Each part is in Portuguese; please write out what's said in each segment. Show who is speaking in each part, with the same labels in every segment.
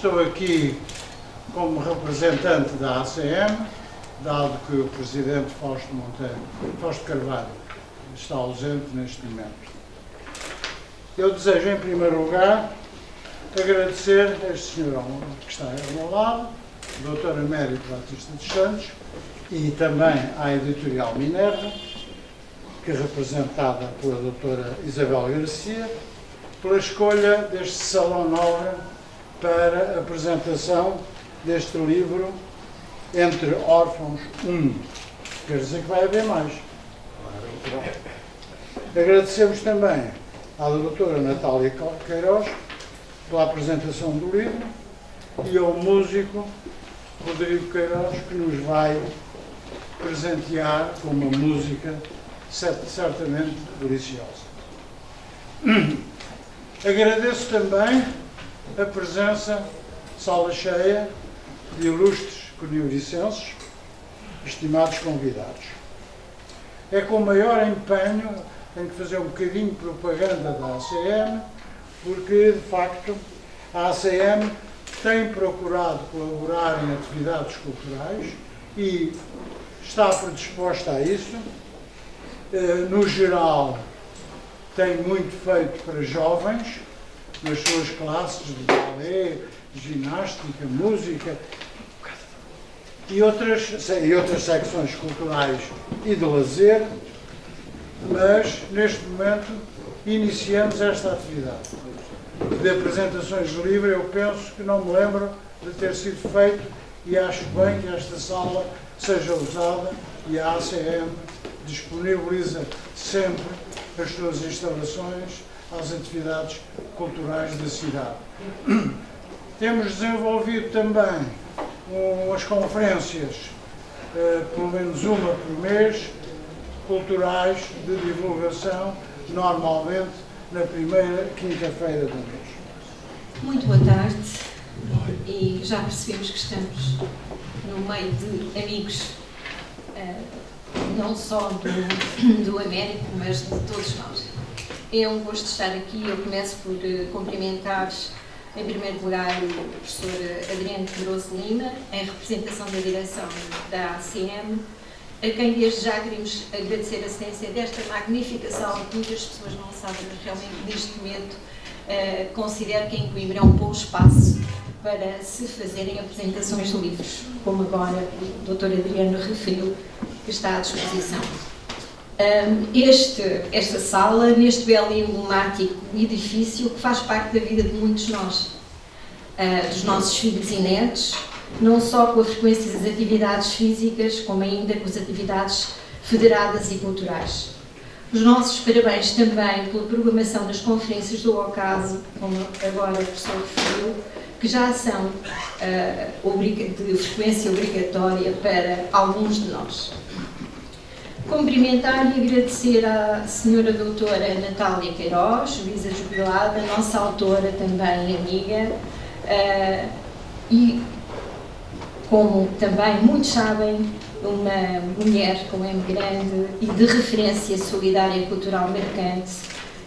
Speaker 1: estou aqui como representante da ACM, dado que o Presidente Fausto Carvalho está ausente neste momento. Eu desejo, em primeiro lugar, agradecer a este senhor que está ao meu lado, o Dr. Américo Batista dos Santos, e também à Editorial Minerva, que é representada pela doutora Isabel Garcia, pela escolha deste salão nobre para a apresentação deste livro Entre Órfãos 1. Quer dizer que vai haver mais. Agradecemos também à doutora Natália Queiroz pela apresentação do livro e ao músico Rodrigo Queiroz, que nos vai presentear com uma música certamente deliciosa. Agradeço também a presença, sala cheia, de ilustres conilvicenses, estimados convidados. É com o maior empenho, tenho que fazer um bocadinho de propaganda da ACM, porque, de facto, a ACM tem procurado colaborar em atividades culturais e está predisposta a isso. No geral, tem muito feito para jovens, nas suas classes de balé, ginástica, música e outras secções culturais e de lazer, mas neste momento iniciamos esta atividade de apresentações de livro. Eu penso que não me lembro de ter sido feito e acho bem que esta sala seja usada e a ACM disponibiliza sempre as suas instalações às atividades culturais da cidade. Temos desenvolvido também umas conferências, pelo menos uma por mês, culturais de divulgação, normalmente na primeira quinta-feira do mês.
Speaker 2: Muito boa tarde, e já percebemos que estamos no meio de amigos, não só do Américo, mas de todos nós. É um gosto estar aqui. Eu começo por cumprimentar, em primeiro lugar, o professor Adriano Pedroso Lima, em representação da direção da ACM, a quem desde já queremos agradecer a assistência desta magnífica sala, que muitas pessoas não sabem, mas realmente neste momento considero que em Coimbra é um bom espaço para se fazerem apresentações de livros, como agora o Dr. Adriano referiu, que está à disposição. Esta sala, neste belo e emblemático edifício, que faz parte da vida de muitos de nós, dos nossos filhos e netos, não só com a frequência das atividades físicas, como ainda com as atividades federadas e culturais. Os nossos parabéns também pela programação das conferências do ocaso, como agora o professor referiu, que já são de frequência obrigatória para alguns de nós. Cumprimentar e agradecer à senhora doutora Natália Queiroz, juíza jubilada, nossa autora também amiga, e como também muitos sabem, uma mulher com M grande e de referência solidária e cultural marcante,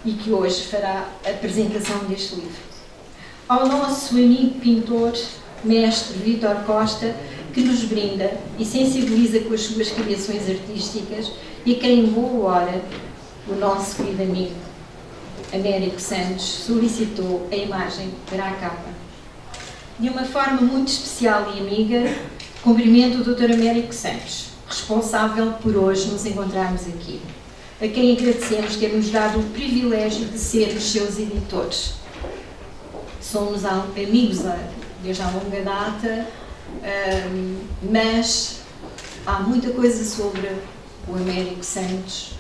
Speaker 2: e que hoje fará a apresentação deste livro. Ao nosso amigo pintor, mestre Vítor Costa, que nos brinda e sensibiliza com as suas criações artísticas, e quem em boa hora o nosso querido amigo Américo Santos solicitou a imagem para a capa. De uma forma muito especial e amiga, cumprimento o Dr. Américo Santos, responsável por hoje nos encontrarmos aqui, a quem agradecemos ter-nos dado o privilégio de sermos seus editores. Somos amigos desde há longa data, mas há muita coisa sobre o Américo Santos,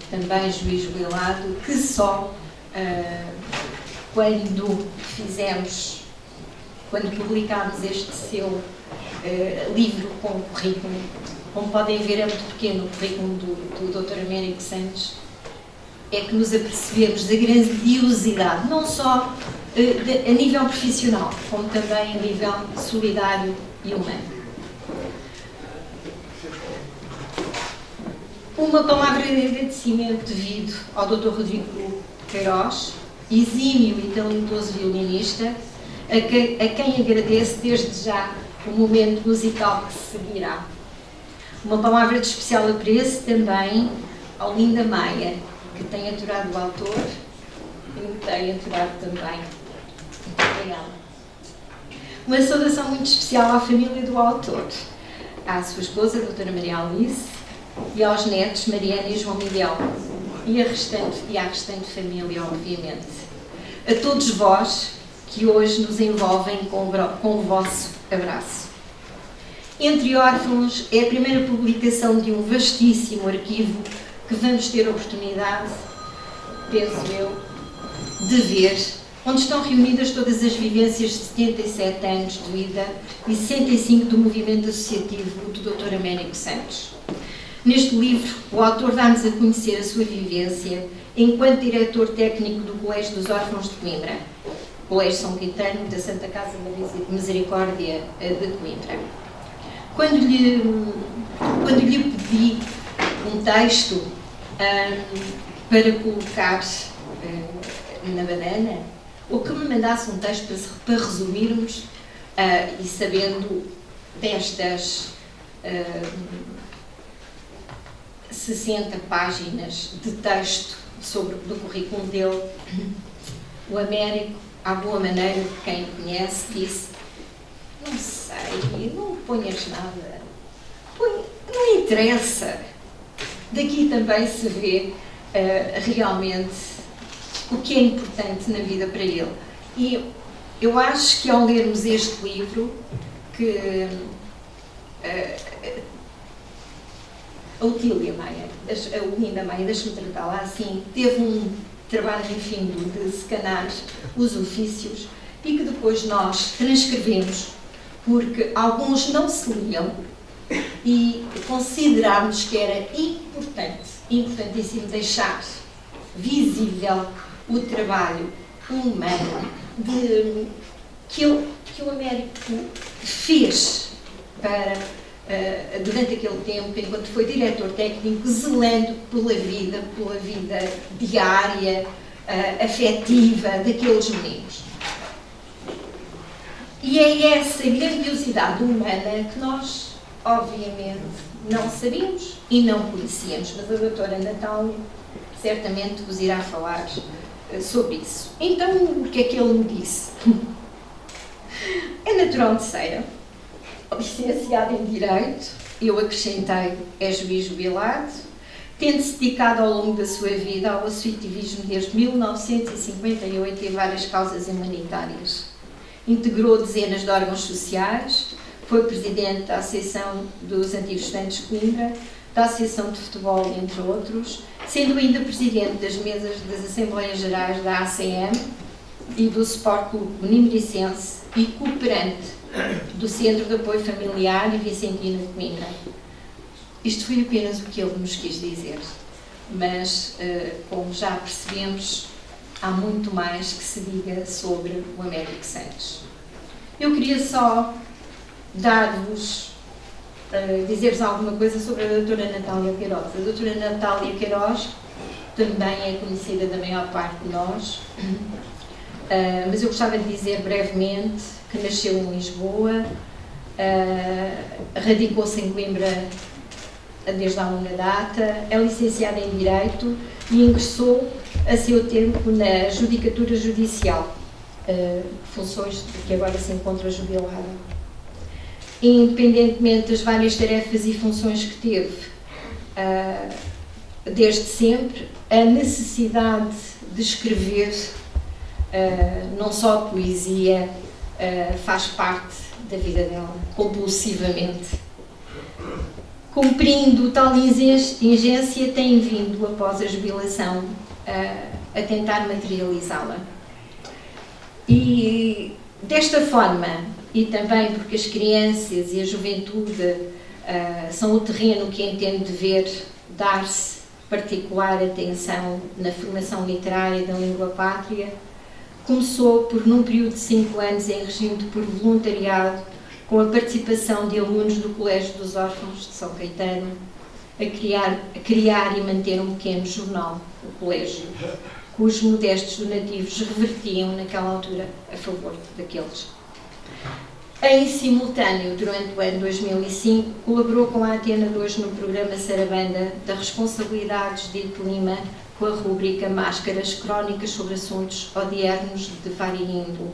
Speaker 2: também juiz jubilado, que só quando publicámos este seu livro com o currículo, como podem ver é muito pequeno o currículo do Dr. Américo Santos, é que nos apercebemos da grandiosidade, não só a nível profissional, como também a nível solidário e humano. Uma palavra de agradecimento devido ao Dr. Rodrigo Queiroz, exímio e talentoso violinista, a quem agradeço desde já o momento musical que se seguirá. Uma palavra de especial apreço também ao Linda Maia, que tem aturado o autor e me tem aturado também. Muito obrigada. Uma saudação muito especial à família do autor, à sua esposa, a doutora Maria Alice, e aos netos Mariana e João Miguel, e à restante família, obviamente. A todos vós que hoje nos envolvem com o vosso abraço. Entre Órfãos é a primeira publicação de um vastíssimo arquivo que vamos ter a oportunidade, penso eu, de ver, onde estão reunidas todas as vivências de 77 anos de vida e 65 do movimento associativo do Dr. Américo Santos. Neste livro, o autor dá-nos a conhecer a sua vivência enquanto diretor técnico do Colégio dos Órfãos de Coimbra, Colégio São Caetano da Santa Casa de Misericórdia de Coimbra. Quando lhe pedi um texto para colocar na banana, ou que me mandasse um texto para resumirmos, e sabendo destas 60 páginas de texto do currículo dele, o Américo, à boa maneira de quem o conhece, disse: não sei, não ponhas nada, não interessa. Daqui também se vê realmente o que é importante na vida para ele. E eu acho que ao lermos este livro, que a Otília Maia, a Linda Maia, deixa-me tratá-la assim, teve um trabalho infindo de escanar os ofícios e que depois nós transcrevemos, porque alguns não se liam e considerámos que era importantíssimo deixar visível o trabalho humano que o Américo fez durante aquele tempo, enquanto foi diretor técnico, zelando pela vida diária, afetiva daqueles meninos. E é essa grandiosidade humana que nós, obviamente, não sabíamos e não conhecíamos, mas a doutora Natália certamente vos irá falar sobre isso. Então, o que é que ele me disse? É natural de Ceira, licenciado em Direito, eu acrescentei, é juiz jubilado, tendo-se dedicado ao longo da sua vida ao associativismo desde 1958 em várias causas humanitárias. Integrou dezenas de órgãos sociais, foi presidente da Associação dos Antigos Estudantes de Coimbra, da Associação de Futebol, entre outros, sendo ainda presidente das mesas das Assembleias Gerais da ACM e do Sport Clube Benimericense e cooperante do Centro de Apoio Familiar e Vicentino de Coimbra. Isto foi apenas o que ele nos quis dizer, mas, como já percebemos, há muito mais que se diga sobre o Américo Santos. Eu queria só dizer-vos alguma coisa sobre a doutora Natália Queiroz. A doutora Natália Queiroz também é conhecida da maior parte de nós, mas eu gostava de dizer brevemente que nasceu em Lisboa, radicou-se em Coimbra desde há longa data, é licenciada em Direito e ingressou a seu tempo na Judicatura Judicial, funções de que agora se encontra jubilada. Independentemente das várias tarefas e funções que teve, desde sempre, a necessidade de escrever não só poesia faz parte da vida dela, compulsivamente. Cumprindo tal ingência, tem vindo, após a jubilação, a tentar materializá-la. E desta forma, e também porque as crianças e a juventude são o terreno que entendo dever dar-se particular atenção na formação literária da língua pátria, começou por, num período de 5 anos, em regime de puro voluntariado, com a participação de alunos do Colégio dos Órfãos de São Caetano, a criar e manter um pequeno jornal, o Colégio, cujos modestos donativos revertiam naquela altura a favor daqueles. Em simultâneo, durante o ano 2005, colaborou com a Antena 2 no programa Sarabanda da Responsabilidades de Lima, com a rúbrica Máscaras, crónicas sobre assuntos odiernos de varia índole.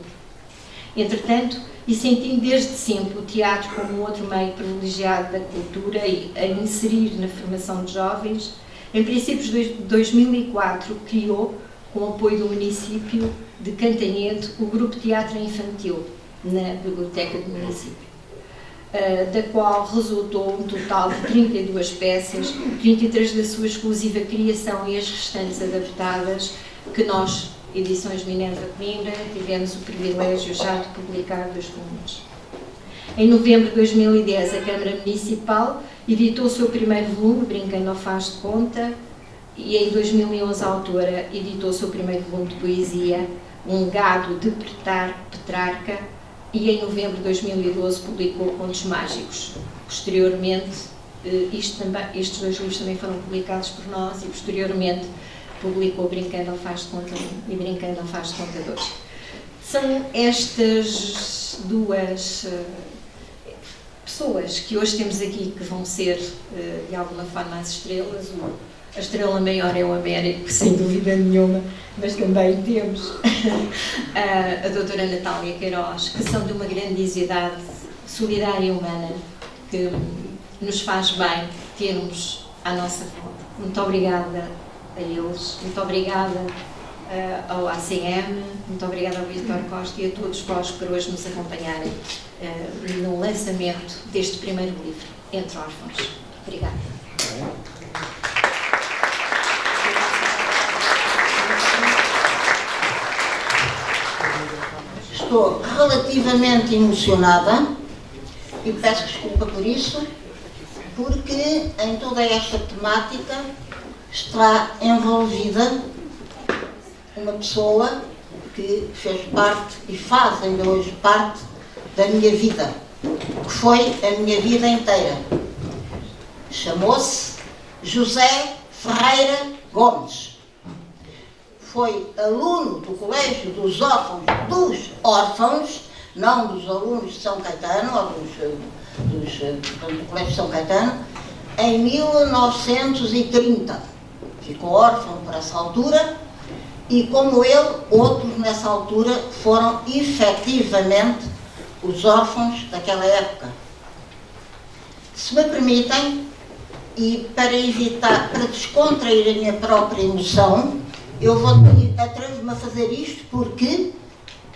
Speaker 2: Entretanto, e sentindo desde sempre o teatro como outro meio privilegiado da cultura e a inserir na formação de jovens, em princípios de 2004 criou, com o apoio do município de Cantanhede, o Grupo Teatro Infantil, na biblioteca do município, da qual resultou um total de 32 peças, 23 da sua exclusiva criação e as restantes adaptadas, que nós, Edições Minerva Coimbra, tivemos o privilégio já de publicar 2 volumes. Em novembro de 2010, a Câmara Municipal editou o seu primeiro volume, Brincando ao Faz de Conta, e em 2011 a autora editou o seu primeiro volume de poesia, Um Gado de Petrarca, e em novembro de 2012 publicou Contos Mágicos. Posteriormente, estes 2 livros também foram publicados por nós, e posteriormente publicou Brincando ao Faz de Conta 1 e Brincando ao Faz de Conta 2. São estas 2 pessoas que hoje temos aqui que vão ser, de alguma forma, as estrelas. A estrela maior é o Américo, sem dúvida nenhuma, mas também temos a doutora Natália Queiroz, que são de uma grandiosidade solidária e humana, que nos faz bem termos à nossa volta. Muito obrigada a eles, muito obrigada ao ACM, muito obrigada ao Vítor Costa e a todos vós por hoje nos acompanharem no lançamento deste primeiro livro, Entre Órfãos. Obrigada.
Speaker 3: Estou relativamente emocionada e peço desculpa por isso, porque em toda esta temática está envolvida uma pessoa que fez parte e faz ainda hoje parte da minha vida, que foi a minha vida inteira. Chamou-se José Ferreira Gomes. Foi aluno do Colégio dos Órfãos, não dos alunos de São Caetano, ou do Colégio São Caetano, em 1930. Ficou órfão por essa altura e, como ele, outros nessa altura foram efetivamente os órfãos daquela época. Se me permitem, e para descontrair a minha própria emoção, eu atrevo-me a fazer isto porque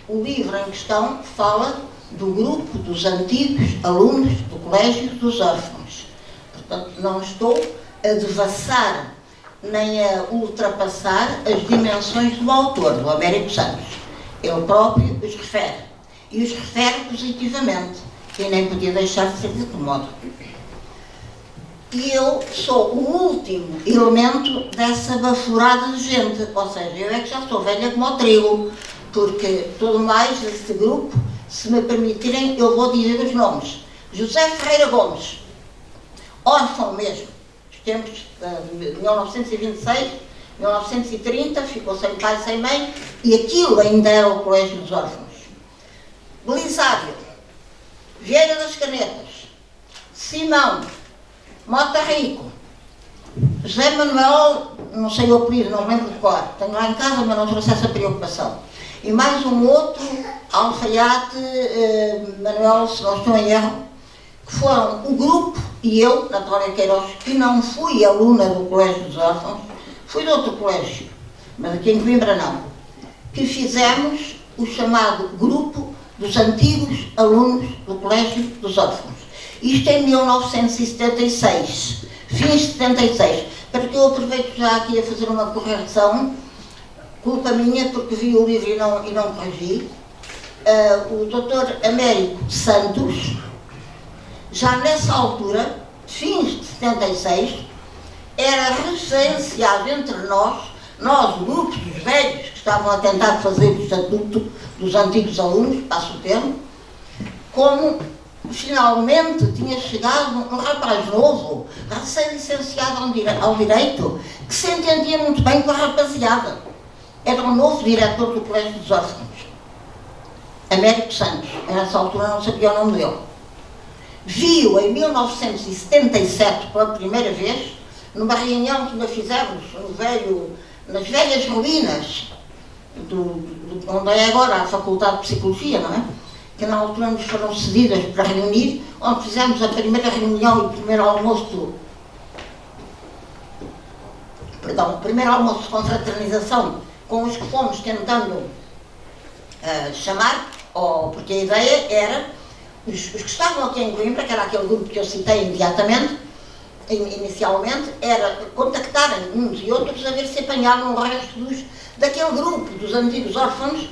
Speaker 3: o livro em questão fala do grupo dos antigos alunos do Colégio dos Órfãos. Portanto, não estou a devassar nem a ultrapassar as dimensões do autor, do Américo Santos. Ele próprio os refere, e os refere positivamente, e nem podia deixar de ser de outro modo. E eu sou o último elemento dessa baforada de gente, ou seja, eu é que já sou velha como o trigo, porque tudo mais desse grupo, se me permitirem, eu vou dizer os nomes. José Ferreira Gomes, órfão mesmo, os tempos de 1926, 1930, ficou sem pai, sem mãe, e aquilo ainda era o Colégio dos Órfãos. Belisário, Vieira das Canetas, Simão, Mota Rico, José Manuel, não sei o apelido, não lembro de cor, tenho lá em casa, mas não trouxe essa preocupação. E mais um outro, Alfaiate, Manuel, se não estou em erro, que foram o grupo, e eu, Natália Queiroz, que não fui aluna do Colégio dos Órfãos, fui de outro colégio, mas aqui em Coimbra não, que fizemos o chamado grupo dos antigos alunos do Colégio dos Órfãos. Isto em 1976, fins de 76, para que eu aproveito já aqui a fazer uma correção, culpa minha porque vi o livro e não corrigi. O Dr. Américo Santos, já nessa altura, fins de 76, era referenciado entre nós, o grupo dos velhos que estavam a tentar fazer o estatuto dos antigos alunos, passo o termo, como finalmente tinha chegado um rapaz novo, recém-licenciado ao direito, que se entendia muito bem com a rapaziada. era o novo diretor do Colégio dos Órfãos, Américo Santos. Nessa altura não sabia o nome dele. Viu em 1977 pela primeira vez, numa reunião que nós fizemos nas velhas ruínas onde é agora a Faculdade de Psicologia, não é? Que na altura nos foram cedidas para reunir, onde fizemos a primeira reunião e o primeiro almoço de confraternização com os que fomos tentando chamar, porque a ideia era, os que estavam aqui em Coimbra, que era aquele grupo que eu citei inicialmente, era contactarem uns e outros a ver se apanhavam o resto daquele grupo, dos antigos órfãos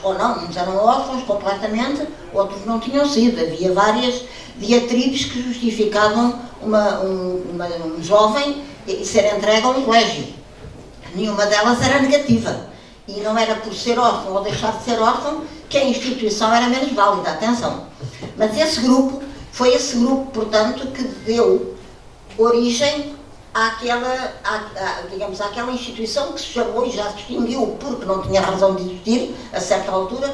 Speaker 3: ou não, uns eram órfãos completamente, outros não tinham sido. Havia várias diatribes que justificavam um jovem ser entregue a um colégio. Nenhuma delas era negativa. E não era por ser órfão ou deixar de ser órfão que a instituição era menos válida, atenção. Mas foi esse grupo, portanto, que deu origem àquela instituição que se chamou, e já se extinguiu porque não tinha razão de existir, a certa altura,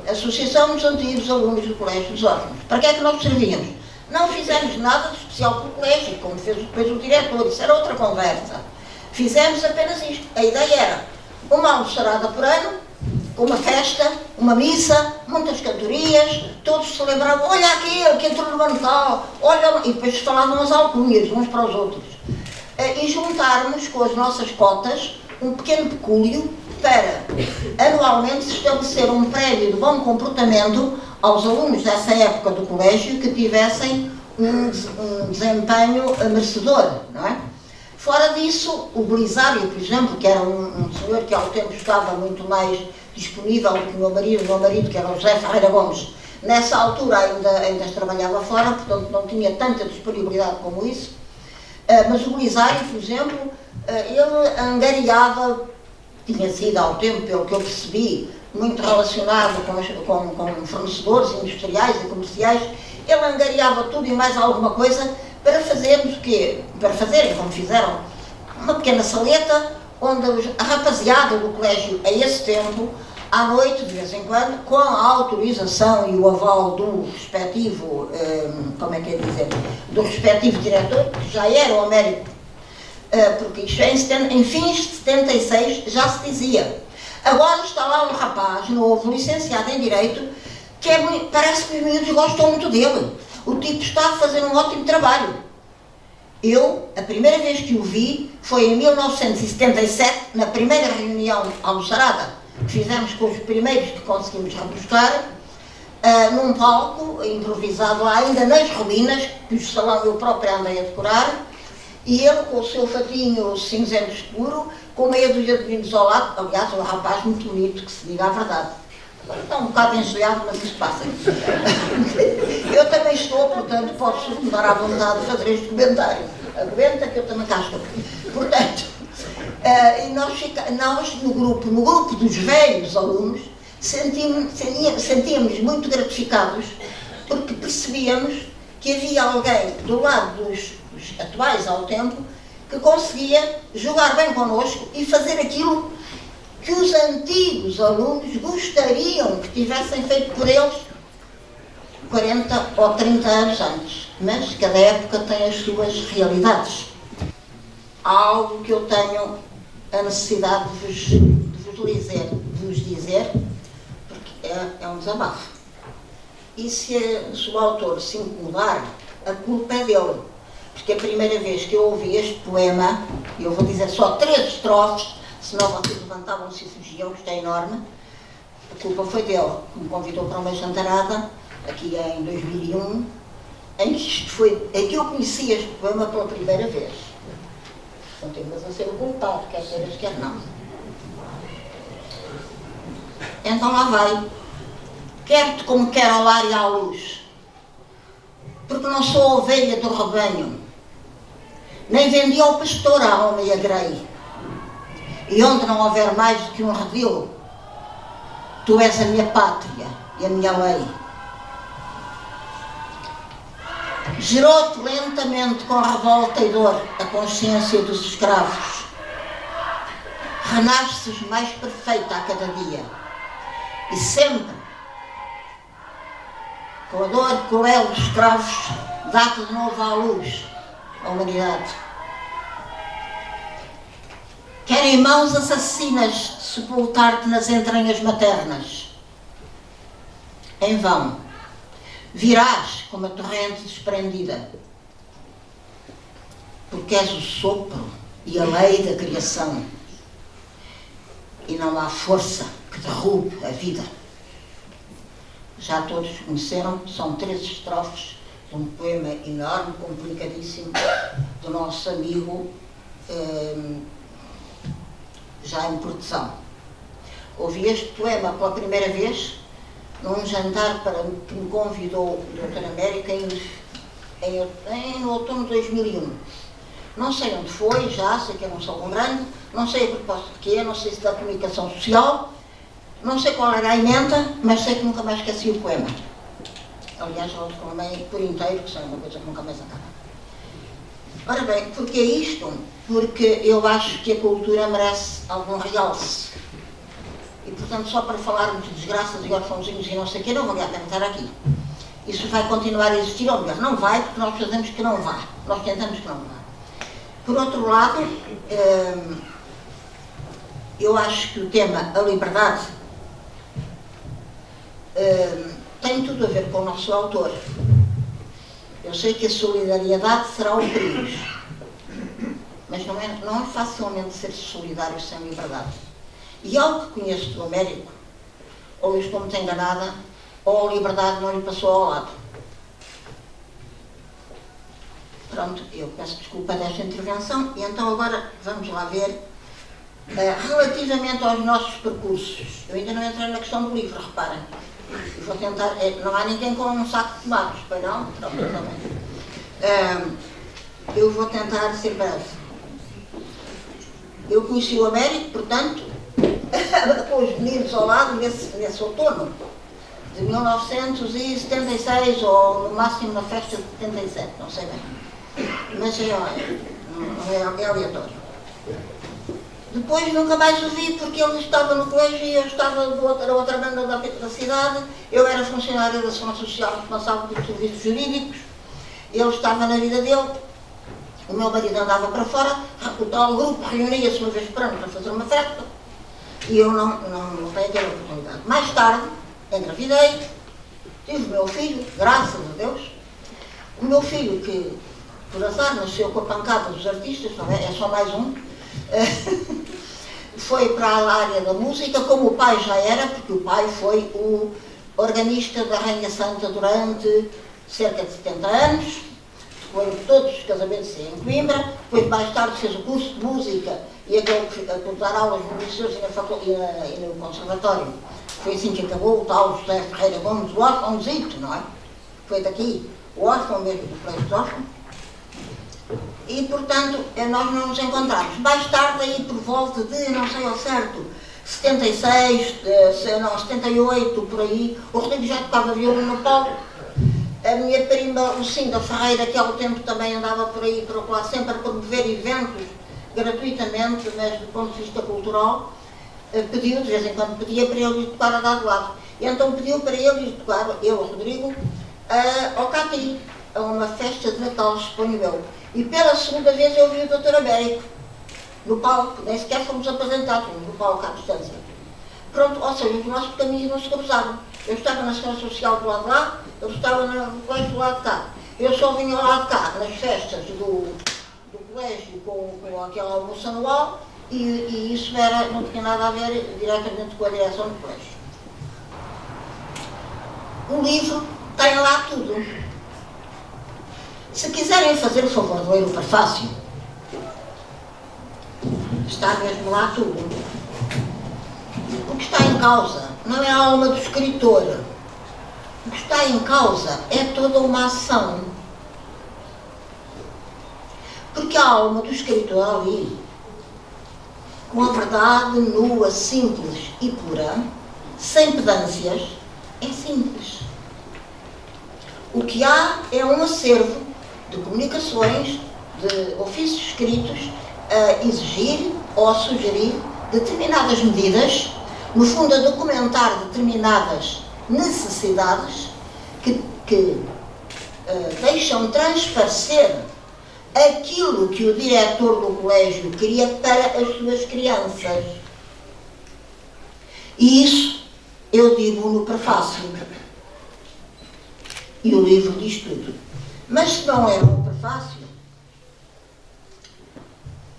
Speaker 3: Associação dos Antigos Alunos do Colégio dos Órfãos. Para que é que nós servíamos? Não fizemos nada de especial para o colégio, como fez depois o diretor, isso era outra conversa. Fizemos apenas isto. A ideia era uma almoçarada por ano, uma festa, uma missa, muitas cantorias, todos celebravam, olha aquele que entrou no ano tal, olha, e depois falavam as alcunhas uns para os outros. E juntarmos com as nossas cotas um pequeno pecúlio para anualmente se estabelecer um prémio de bom comportamento aos alunos dessa época do colégio que tivessem um desempenho merecedor, não é? Fora disso, o Belisário, por exemplo, que era um senhor que ao tempo estava muito mais disponível do que o meu marido, que era o José Ferreira Gomes, nessa altura ainda trabalhava fora, portanto não tinha tanta disponibilidade como isso, mas o Belisário, por exemplo, ele angariava, tinha sido ao tempo, pelo que eu percebi, muito relacionado com fornecedores industriais e comerciais, ele angariava tudo e mais alguma coisa para fazermos o quê? Para fazerem, como fizeram, uma pequena saleta, onde a rapaziada do colégio, a esse tempo, à noite, de vez em quando, com a autorização e o aval do respectivo, do respectivo diretor, que já era o Américo, porque isto em fins de 76 já se dizia. Agora está lá um rapaz novo, licenciado em Direito, que parece que os miúdos gostam muito dele. O tipo está a fazer um ótimo trabalho. A primeira vez que o vi foi em 1977, na primeira reunião almoçarada que fizemos com os primeiros que conseguimos rebuscar, num palco improvisado lá, ainda nas ruínas, cujo salão eu próprio andei a decorar, e ele com o seu fatinho cinzento escuro, com meia dúzia de vinhos ao lado, aliás, um rapaz muito bonito, que se diga a verdade. Está um bocado enjoado, mas isso passa. Eu também estou, portanto, posso me dar à vontade de fazer este comentário. Aguenta que eu também cá estou. Portanto, e nós no grupo dos velhos alunos, sentíamos muito gratificados, porque percebíamos que havia alguém do lado dos atuais ao tempo que conseguia jogar bem connosco e fazer aquilo que os antigos alunos gostariam que tivessem feito por eles 40 ou 30 anos antes. Mas cada época tem as suas realidades. Há algo que eu tenho a necessidade de vos dizer, porque é um desabafo. E se o autor se incomodar, a culpa é dele. Porque a primeira vez que eu ouvi este poema, e eu vou dizer só 3 estrofes, senão vocês levantavam-se e fugiam, isto é enorme, a culpa foi dele, que me convidou para uma jantarada, aqui em 2001, em que eu conheci este poema pela primeira vez. Continuas a ser o culpado, quer queiras, quer não. Então lá vai. Quero-te como quero ao ar e à luz, porque não sou a ovelha do rebanho, nem vendi ao pastor a alma e a grei. E onde não houver mais do que um redil, tu és a minha pátria e a minha lei. Gerou-te lentamente com revolta e dor a consciência dos escravos. renasces mais perfeita a cada dia. E sempre, com a dor cruel dos escravos, dá-te de novo à luz a humanidade. Querem mãos assassinas sepultar-te nas entranhas maternas. Em vão. Virás como a torrente desprendida, porque és o sopro e a lei da criação, e não há força que derrube a vida. Já todos conheceram, são 13 estrofes de um poema enorme, complicadíssimo, do nosso amigo já em produção. Ouvi este poema pela primeira vez num jantar que me convidou o Dr. América no outono de 2001. Não sei onde foi, já sei que eu não sou um grande, não sei a propósito de quê, não sei se da comunicação social, não sei qual era a emenda, mas sei que nunca mais esqueci o poema. Aliás, eu declamei por inteiro, que é uma coisa que nunca mais acaba. Ora bem, porquê isto? Porque eu acho que a cultura merece algum realce. E, portanto, só para falarmos de desgraças e orfãozinhos e não sei o quê, não vale a pena estar aqui. Isso vai continuar a existir, ou melhor, não vai, porque nós fazemos que não vá. Nós tentamos que não vá. Por outro lado, eu acho que o tema, a liberdade, tem tudo a ver com o nosso autor. Eu sei que a solidariedade será o perigo, mas não é facilmente ser solidário sem liberdade. E ao que conheço do Américo, ou eu estou muito enganada, ou a liberdade não lhe passou ao lado. Pronto, eu peço desculpa desta intervenção, e então agora vamos lá ver, relativamente aos nossos percursos. Eu ainda não entrei na questão do livro, reparem. Eu vou tentar, não há ninguém com um saco de tomates, pois não? Pronto, está bem. Eu vou tentar ser breve. Eu conheci o Américo, portanto, com os meninos ao lado nesse outono de 1976, ou no máximo na festa de 77, não sei bem. Mas é aleatório. Depois nunca mais o vi, porque ele estava no colégio e eu estava da outra banda da cidade. Eu era funcionária da Ação Social responsável pelos serviços jurídicos. Ele estava na vida dele. O meu marido andava para fora. O tal grupo reunia-se uma vez por ano para fazer uma festa. E eu não tenho aquela oportunidade. Mais tarde, engravidei. Tive o meu filho, graças a Deus. O meu filho, que por azar nasceu com a pancada dos artistas, não é só mais um. Foi para a área da música, como o pai já era, porque o pai foi o organista da Rainha Santa durante cerca de 70 anos, foi todos os casamentos em Coimbra, depois mais tarde fez o curso de música e acabou por dar aulas no liceu e no conservatório. Foi assim que acabou o tal José Ferreira Gomes, o órfãozito, não é? Foi daqui, o órfão mesmo do Colégio Órfão. E, portanto, nós não nos encontramos. Mais tarde, aí por volta de, não sei ao certo, 76, 78, por aí, o Rodrigo já tocava violino no palco. A minha prima, Lucinda Ferreira, que ao tempo também andava por aí, por lá, sempre a promover eventos gratuitamente, mas do ponto de vista cultural, pediu, de vez em quando pedia para ele ir tocar a dar lado. E então pediu para ele ir tocar, eu, o Rodrigo, ao Cati, a uma festa de Natal, suponho eu. E pela segunda vez eu vi o Dr. Américo no palco, nem sequer fomos apresentados no palco à distância. Pronto, ou seja, os nossos caminhos não se cruzaram. Eu estava na Segurança Social do lado de lá, ele estava no colégio do lado de cá. Eu só vinha ao lado de cá, nas festas do colégio, com aquele almoço anual, e isso não tinha nada a ver diretamente com a direção do colégio. O livro tem lá tudo. Se quiserem fazer o favor de ler o prefácio, está mesmo lá tudo. O que está em causa não é a alma do escritor. O que está em causa é toda uma ação. Porque a alma do escritor ali, com a verdade nua, simples e pura, sem pedâncias, é simples. O que há é um acervo de comunicações, de ofícios escritos, a exigir ou a sugerir determinadas medidas, no fundo a documentar determinadas necessidades que deixam transparecer aquilo que o diretor do colégio queria para as suas crianças. E isso eu digo no prefácio. E o livro diz tudo. Mas se não é um prefácio,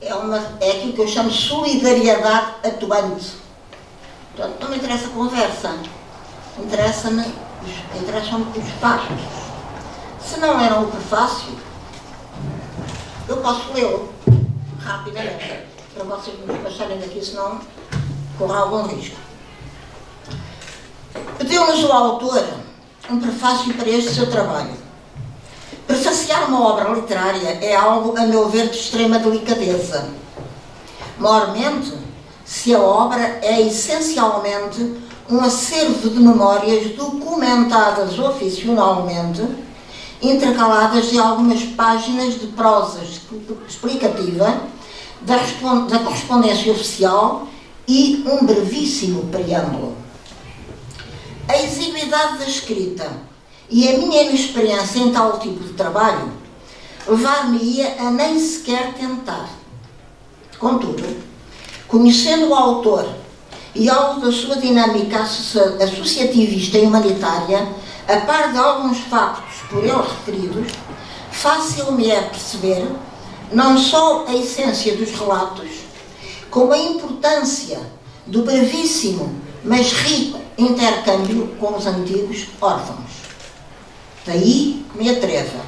Speaker 3: é aquilo que eu chamo de solidariedade atuante. Portanto, não me interessa a conversa, interessam-me os factos. Se não era um prefácio, eu posso lê-lo rapidamente, para vocês me despacharem daqui, senão corro algum risco. Pediu-nos o autor um prefácio para este seu trabalho. Prefaciar uma obra literária é algo, a meu ver, de extrema delicadeza. Maiormente, se a obra é essencialmente um acervo de memórias documentadas oficinalmente, intercaladas de algumas páginas de prosa explicativa da correspondência oficial e um brevíssimo preâmbulo. A exiguidade da escrita e a minha inexperiência em tal tipo de trabalho levar-me-ia a nem sequer tentar. Contudo, conhecendo o autor e algo da sua dinâmica associativista e humanitária, a par de alguns factos por ele referidos, fácil me é perceber não só a essência dos relatos, como a importância do brevíssimo, mas rico intercâmbio com os antigos órfãos. Daí me atreva.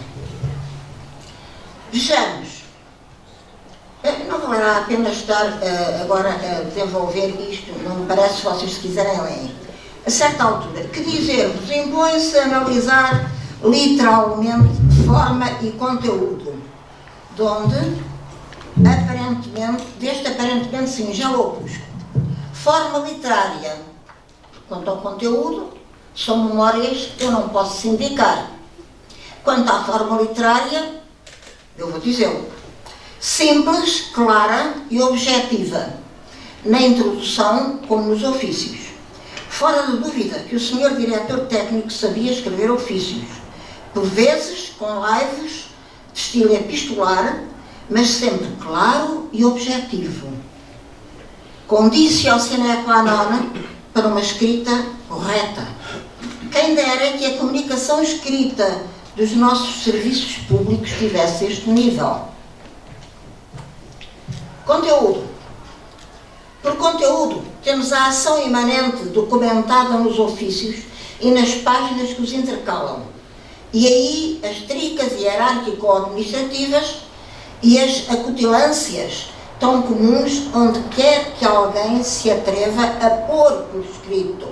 Speaker 3: Vejamos. Não valerá a pena estar agora a desenvolver isto, não me parece, se vocês quiserem lerem. A certa altura, que dizer-vos impõe-se analisar literalmente forma e conteúdo, deste aparentemente singelo opusco. Forma literária, quanto ao conteúdo, são memórias que eu não posso sindicar. Quanto à forma literária, eu vou dizê-lo. Simples, clara e objetiva, na introdução como nos ofícios. Fora de dúvida que o senhor diretor técnico sabia escrever ofícios, por vezes com lives de estilo epistolar, mas sempre claro e objetivo. Condício sine qua non para uma escrita correta. Quem dera que a comunicação escrita dos nossos serviços públicos tivesse este nível. Conteúdo. Por conteúdo, temos a ação imanente documentada nos ofícios e nas páginas que os intercalam. E aí as tricas hierárquico-administrativas e as acutilâncias tão comuns onde quer que alguém se atreva a pôr por escrito,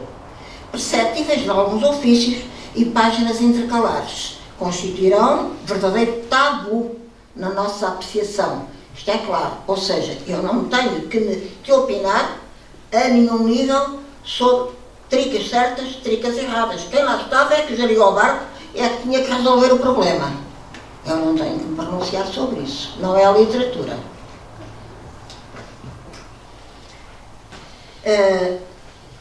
Speaker 3: perceptíveis de alguns ofícios e páginas intercalares, constituirão verdadeiro tabu na nossa apreciação. Isto é claro, ou seja, eu não tenho que opinar a nenhum nível sobre tricas certas, tricas erradas. Quem lá estava é que geria o barco, é que tinha que resolver o problema. Eu não tenho que me pronunciar sobre isso, não é a literatura.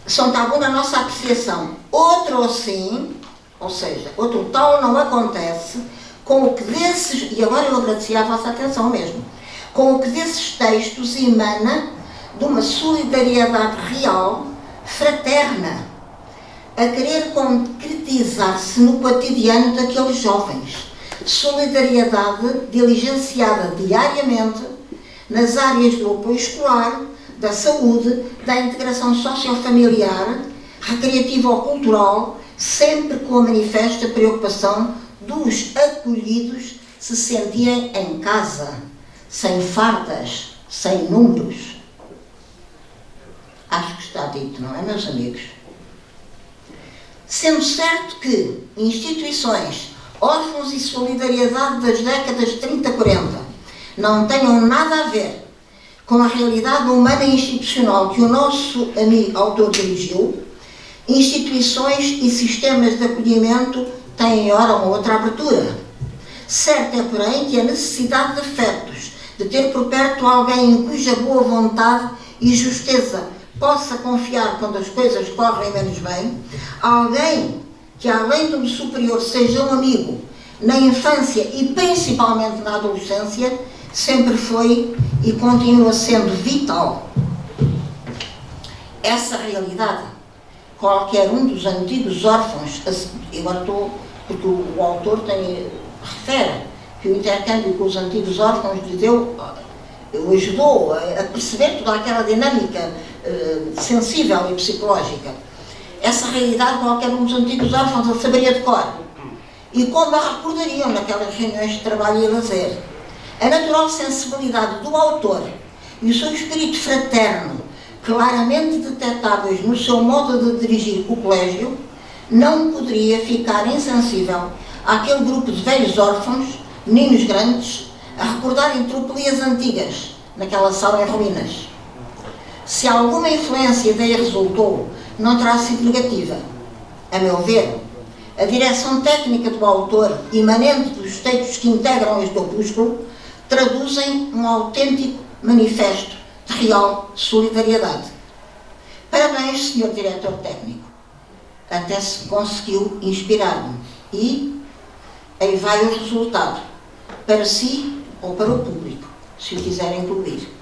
Speaker 3: São tabu na nossa apreciação. Outro sim, ou seja, outro tal não acontece com o que desses, e agora eu agradecia a vossa atenção mesmo, com o que desses textos emana de uma solidariedade real, fraterna, a querer concretizar-se no cotidiano daqueles jovens. Solidariedade diligenciada diariamente nas áreas do apoio escolar, da saúde, da integração sociofamiliar, recreativa ou cultural, sempre com a manifesta preocupação dos acolhidos se sentirem em casa, sem fardas, sem números. Acho que está dito, não é, meus amigos? Sendo certo que instituições, órfãos e solidariedade das décadas 30 e 40 não tenham nada a ver com a realidade humana e institucional que o nosso amigo autor dirigiu, instituições e sistemas de acolhimento têm ora uma outra abertura. Certo é, porém, que a necessidade de afetos, de ter por perto alguém em cuja boa vontade e justeza possa confiar quando as coisas correm menos bem, alguém que além do superior seja um amigo na infância e principalmente na adolescência, sempre foi e continua sendo vital. Essa realidade, qualquer um dos antigos órfãos, porque o autor refere que o intercâmbio com os antigos órfãos o ajudou a perceber toda aquela dinâmica sensível e psicológica. Essa realidade qualquer um dos antigos órfãos a saberia de cor. E como a recordariam naquelas reuniões de trabalho e lazer. A natural sensibilidade do autor e o seu espírito fraterno, claramente detectáveis no seu modo de dirigir o colégio, não poderia ficar insensível àquele grupo de velhos órfãos, meninos grandes, a recordarem tropelias antigas naquela sala em ruínas. Se alguma influência daí resultou, não terá sido negativa. A meu ver, a direção técnica do autor, imanente dos textos que integram este opúsculo, traduzem um autêntico manifesto de real solidariedade. Parabéns, Sr. Diretor Técnico. Até se conseguiu inspirar-me. E aí vai o resultado. Para si ou para o público, se o quiser incluir.